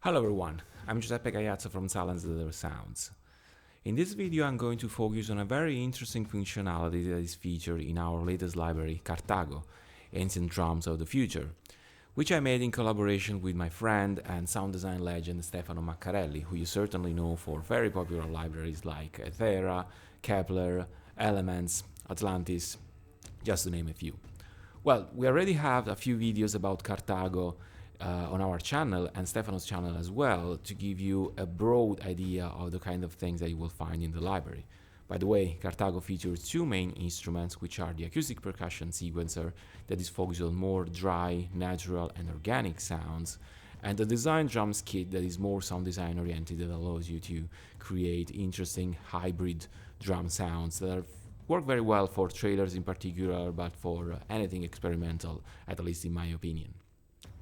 Hello everyone, I'm Giuseppe Gaiazzo from Silence the Other Sounds. In this video I'm going to focus on a very interesting functionality that is featured in our latest library, Cartago, Ancient Drums of the Future, which I made in collaboration with my friend and sound design legend Stefano Maccarelli, who you certainly know for very popular libraries like Ethera, Kepler, Elements, Atlantis, just to name a few. Well, we already have a few videos about Cartago on our channel and Stefano's channel as well to give you a broad idea of the kind of things that you will find in the library. By the way, Cartago features two main instruments, which are the acoustic percussion sequencer that is focused on more dry, natural and organic sounds, and the design drums kit that is more sound design oriented that allows you to create interesting hybrid drum sounds that work very well for trailers in particular, but for anything experimental, at least in my opinion.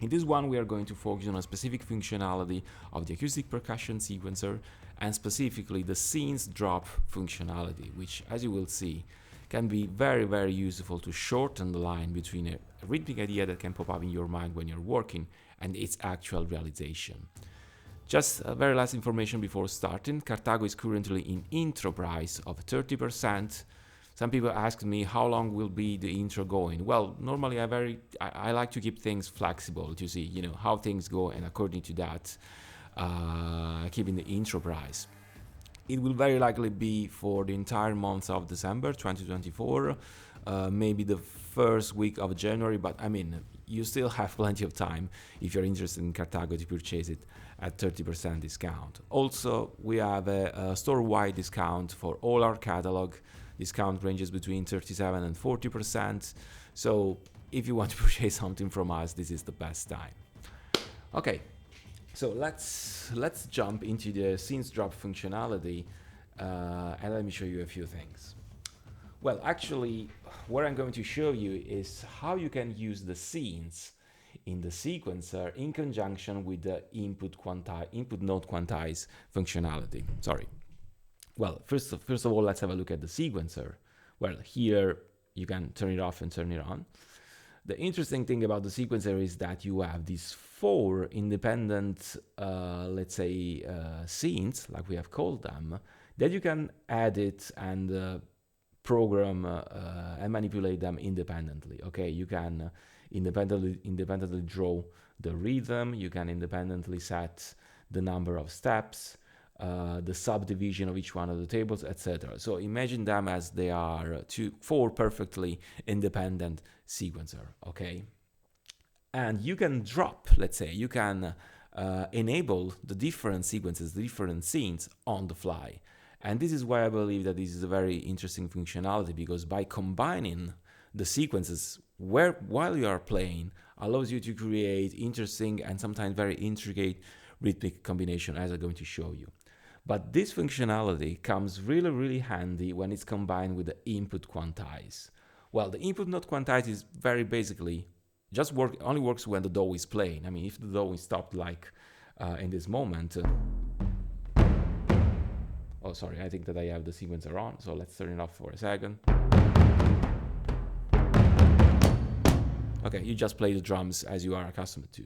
In this one, we are going to focus on a specific functionality of the acoustic percussion sequencer and specifically the scenes drop functionality, which, as you will see, can be very useful to shorten the line between a rhythmic idea that can pop up in your mind when you're working and its actual realization. Just very last information before starting, Cartago is currently in intro price of 30%. Some people ask me how long will be the intro going. Well, normally I like to keep things flexible to see, how things go, and according to that, keeping the intro price. It will very likely be for the entire month of December 2024, maybe the first week of January, but I mean, you still have plenty of time if you're interested in Cartago to purchase it at 30% discount. Also, we have a store-wide discount for all our catalog. Discount ranges between 37 and 40%. So if you want to purchase something from us, this is the best time. Okay, so let's jump into the scenes drop functionality and let me show you a few things. Well, actually, what I'm going to show you is how you can use the scenes in the sequencer in conjunction with the input node quantize functionality. Sorry. Well, first of all, let's have a look at the sequencer. Well, here you can turn it off and turn it on. The interesting thing about the sequencer is that you have these four independent, scenes, like we have called them, that you can edit and program and manipulate them independently. Okay, you can independently draw the rhythm. You can independently set the number of steps, the subdivision of each one of the tables, etc. So imagine them as they are four perfectly independent sequencer, okay? And you can drop, you can enable the different sequences, the different scenes on the fly. And this is why I believe that this is a very interesting functionality, because by combining the sequences while you are playing allows you to create interesting and sometimes very intricate rhythmic combination, as I'm going to show you. But this functionality comes really handy when it's combined with the input quantize. Well, the input node quantize is very basically only works when the DAW is playing. I mean, if the DAW is stopped like in this moment. Oh, sorry, I think that I have the sequencer on, so let's turn it off for a second. Okay, you just play the drums as you are accustomed to.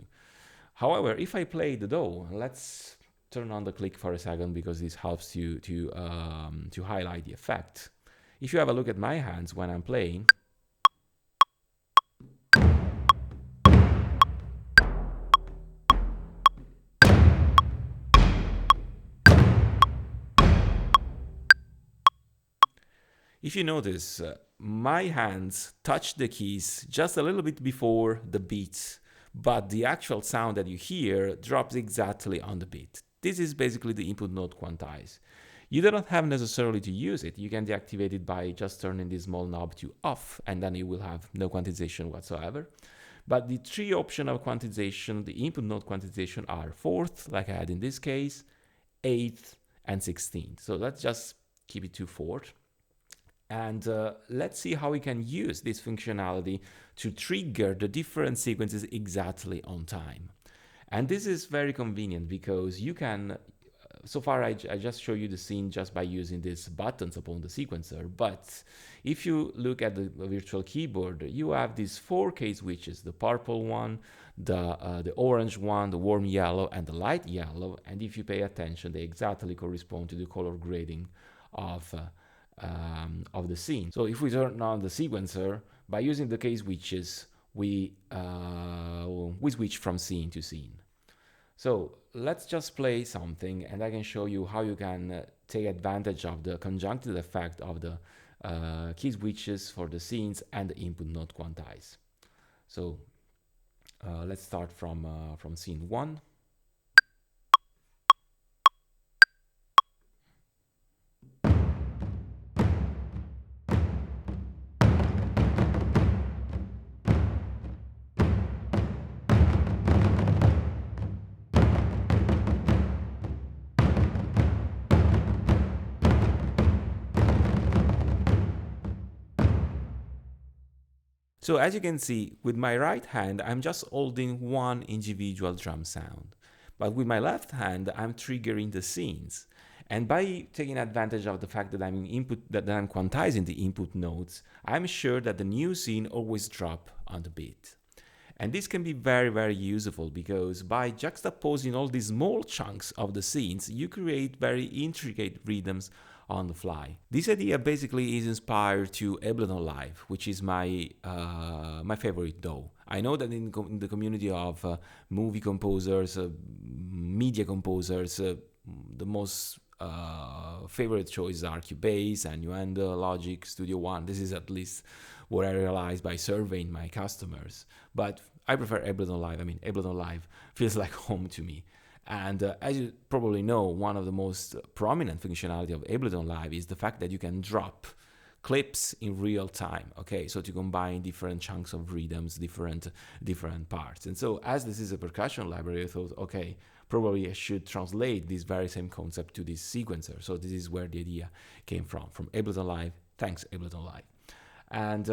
However, if I play the DAW, let's turn on the click for a second, because this helps you to highlight the effect. If you have a look at my hands when I'm playing, if you notice, my hands touch the keys just a little bit before the beat, but the actual sound that you hear drops exactly on the beat. This is basically the input node quantize. You don't have necessarily to use it. You can deactivate it by just turning this small knob to off, and then you will have no quantization whatsoever. But the three options of quantization, the input node quantization, are fourth, like I had in this case, 8th, and 16th. So let's just keep it to fourth. And let's see how we can use this functionality to trigger the different sequences exactly on time. And this is very convenient because you can, so far I just show you the scene just by using these buttons upon the sequencer, but if you look at the virtual keyboard, you have these 4 key switches, the purple one, the orange one, the warm yellow, and the light yellow. And if you pay attention, they exactly correspond to the color grading of the scene. So if we turn on the sequencer, by using the key switches, we switch from scene to scene. So let's just play something, and I can show you how you can take advantage of the conjunctive effect of the key switches for the scenes and the input node quantize. So let's start from scene 1. So as you can see, with my right hand, I'm just holding one individual drum sound. But with my left hand, I'm triggering the scenes. And by taking advantage of the fact that I'm quantizing the input nodes, I'm sure that the new scene always drop on the beat. And this can be very, very useful because by juxtaposing all these small chunks of the scenes, you create very intricate rhythms on the fly. This idea basically is inspired to Ableton Live, which is my favorite DAW. I know that in the community of movie composers, media composers, the most favorite choices are Cubase, Innuendo, Logic, Studio One. This is at least what I realized by surveying my customers. But I prefer Ableton Live. I mean, Ableton Live feels like home to me. And as you probably know, one of the most prominent functionality of Ableton Live is the fact that you can drop clips in real time. Okay, so to combine different chunks of rhythms, different parts. And so as this is a percussion library, I thought, okay, probably I should translate this very same concept to this sequencer. So this is where the idea came from Ableton Live. Thanks, Ableton Live. And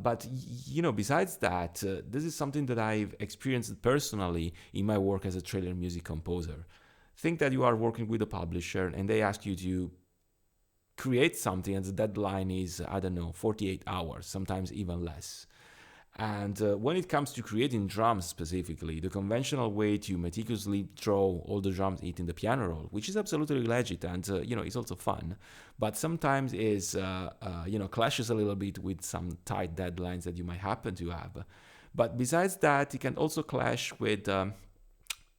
but you know, besides that, this is something that I've experienced personally in my work as a trailer music composer. Think that you are working with a publisher and they ask you to create something, and the deadline is, I don't know, 48 hours, sometimes even less. And when it comes to creating drums specifically, the conventional way to meticulously draw all the drums hitting the piano roll, which is absolutely legit and you know, it's also fun, but sometimes is you know, clashes a little bit with some tight deadlines that you might happen to have. But besides that, it can also clash with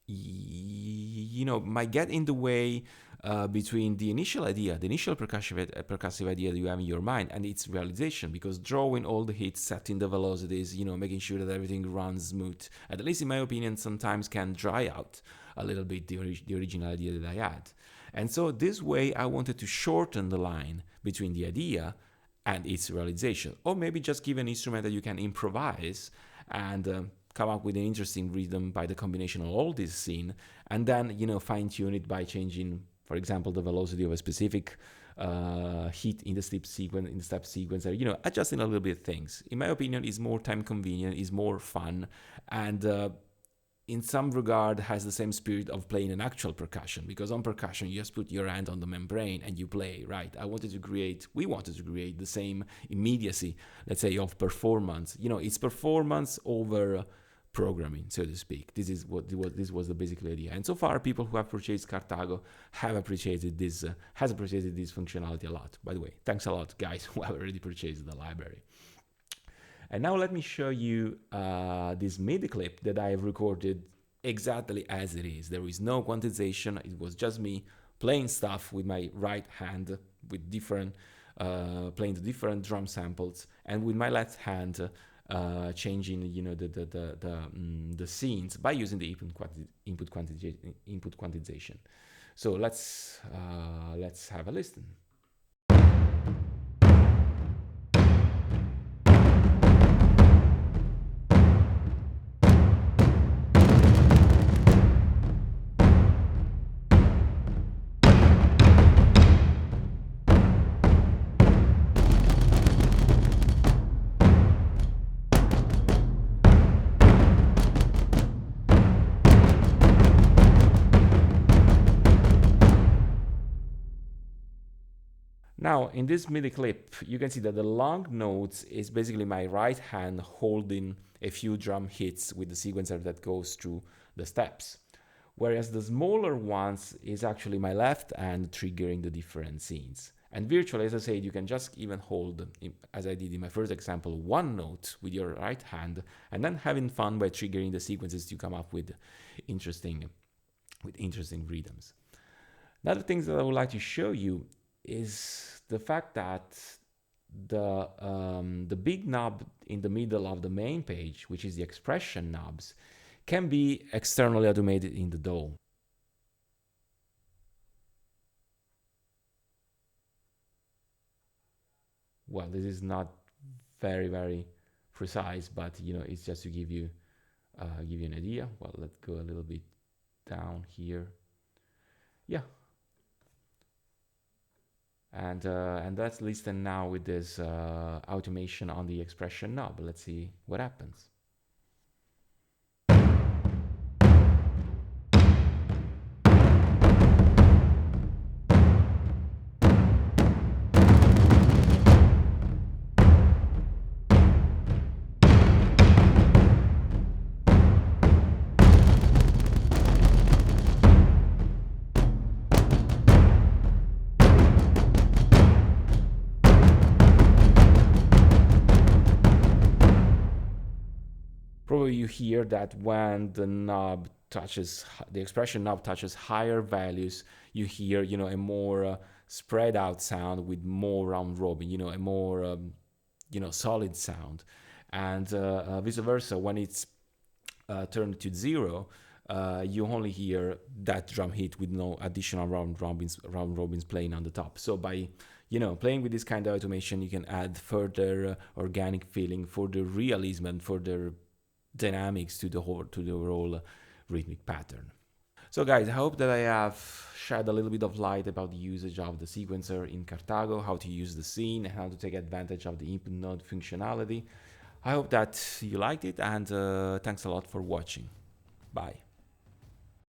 you know, might get in the way between the initial idea, the initial percussive idea that you have in your mind and its realization, because drawing all the hits, setting the velocities, you know, making sure that everything runs smooth, at least in my opinion, sometimes can dry out a little bit the original idea that I had. And so this way I wanted to shorten the line between the idea and its realization, or maybe just give an instrument that you can improvise and come up with an interesting rhythm by the combination of all this scene, and then, you know, fine tune it by changing, for example, the velocity of a specific hit in the step sequence, or, you know, adjusting a little bit things. In my opinion, is more time convenient, is more fun, and in some regard has the same spirit of playing an actual percussion, because on percussion you just put your hand on the membrane and you play, right? We wanted to create the same immediacy, let's say, of performance. You know, it's performance over programming, so to speak. This was the basic idea. And so far, people who have purchased Cartago have appreciated this, has appreciated this functionality a lot. By the way, thanks a lot, guys, who have already purchased the library. And now let me show you this MIDI clip that I have recorded exactly as it is. There is no quantization. It was just me playing stuff with my right hand, with different, playing the different drum samples, and with my left hand changing, you know, the scenes by using the input quantization. So let's have a listen. Now, in this MIDI clip, you can see that the long notes is basically my right hand holding a few drum hits with the sequencer that goes through the steps. Whereas the smaller ones is actually my left hand triggering the different scenes. And virtually, as I said, you can just even hold, as I did in my first example, one note with your right hand, and then having fun by triggering the sequences to come up with interesting rhythms. Another thing that I would like to show you is the fact that the big knob in the middle of the main page, which is the expression knobs, can be externally automated in the DAW. Well, this is not very precise, but it's just to give you an idea. Well, let's go a little bit down here. Yeah, and that's listed now with this automation on the expression knob. Let's see what happens. Probably you hear that when the expression knob touches higher values, you hear, a more spread out sound with more round robin, a more, solid sound. And vice versa, when it's turned to 0, you only hear that drum hit with no additional round robins playing on the top. So by playing with this kind of automation, you can add further organic feeling, further realism, and further dynamics to the overall rhythmic pattern. So guys, I hope that I have shed a little bit of light about the usage of the sequencer in Cartago, how to use the scene, and how to take advantage of the input node functionality. I hope that you liked it, and thanks a lot for watching. Bye.